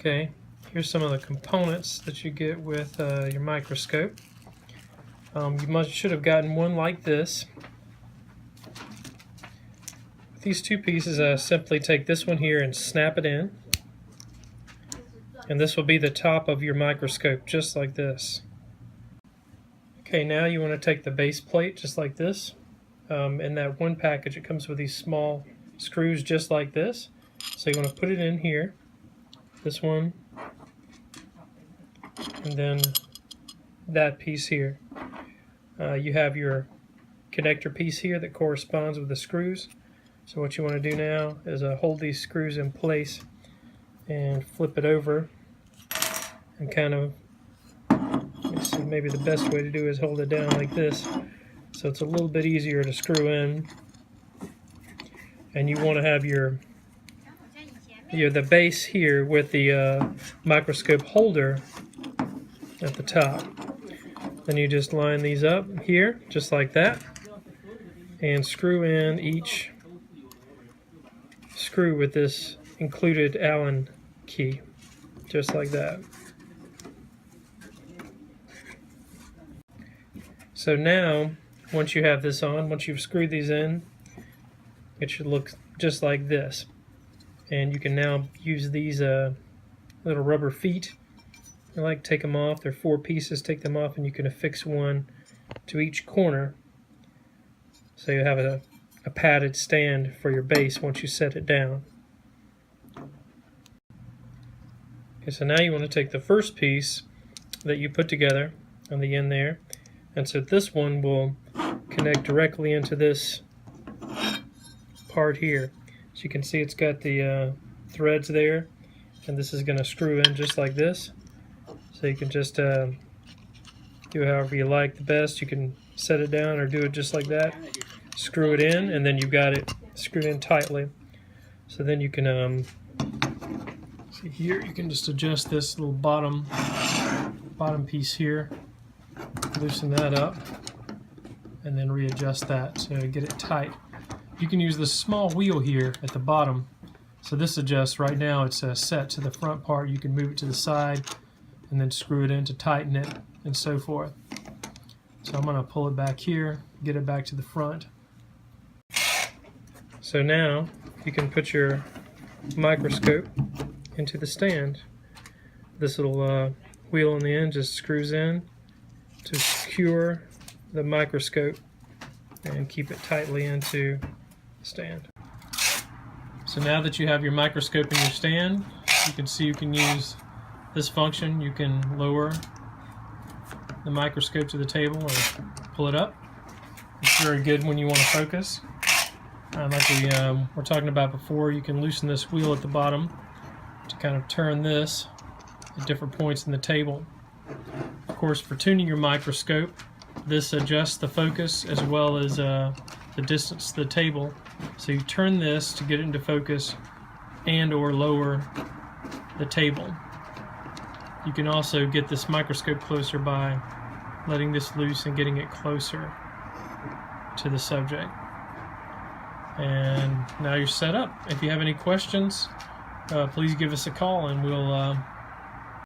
Okay, here's some of the components that you get with your microscope. You should have gotten one like this. With these two pieces, I simply take this one here and snap it in. And this will be the top of your microscope, just like this. Okay, now you want to take the base plate, just like this. In that one package, it comes with these small screws, just like this. So you want to put it in here. This one, and then that piece here. You have your connector piece here that corresponds with the screws. So what you want to do now is hold these screws in place and flip it over and kind of, let's see, maybe the best way to do is hold it down like this, so it's a little bit easier to screw in. And you want to have the base here with the microscope holder at the top. Then you just line these up here, just like that, and screw in each screw with this included Allen key, just like that. So now, once you have this on, once you've screwed these in, it should look just like this. And you can now use these little rubber feet. I like to take them off. They're 4 pieces. Take them off, and you can affix one to each corner. So you have a padded stand for your base once you set it down. Okay, so now you want to take the first piece that you put together on the end there, and so this one will connect directly into this part here. So you can see it's got the threads there, and this is going to screw in just like this. So you can just do however you like the best. You can set it down or do it just like that. Screw it in, and then you've got it screwed in tightly. So then you can see here, you can just adjust this little bottom piece here, loosen that up, and then readjust that so get it tight. You can use this small wheel here at the bottom. So this adjusts. Right now it's set to the front part. You can move it to the side and then screw it in to tighten it, and so forth. So I'm going to pull it back here, get it back to the front. So now you can put your microscope into the stand. This little wheel on the end just screws in to secure the microscope and keep it tightly into the stand. So now that you have your microscope in your stand, you can see you can use this function. You can lower the microscope to the table or pull it up. It's very good when you want to focus. Like we were talking about before, you can loosen this wheel at the bottom to kind of turn this at different points in the table. Of course, for tuning your microscope, this adjusts the focus as well as the distance to the table. So you turn this to get it into focus and or lower the table. You can also get this microscope closer by letting this loose and getting it closer to the subject. And now you're set up. If you have any questions, please give us a call and we'll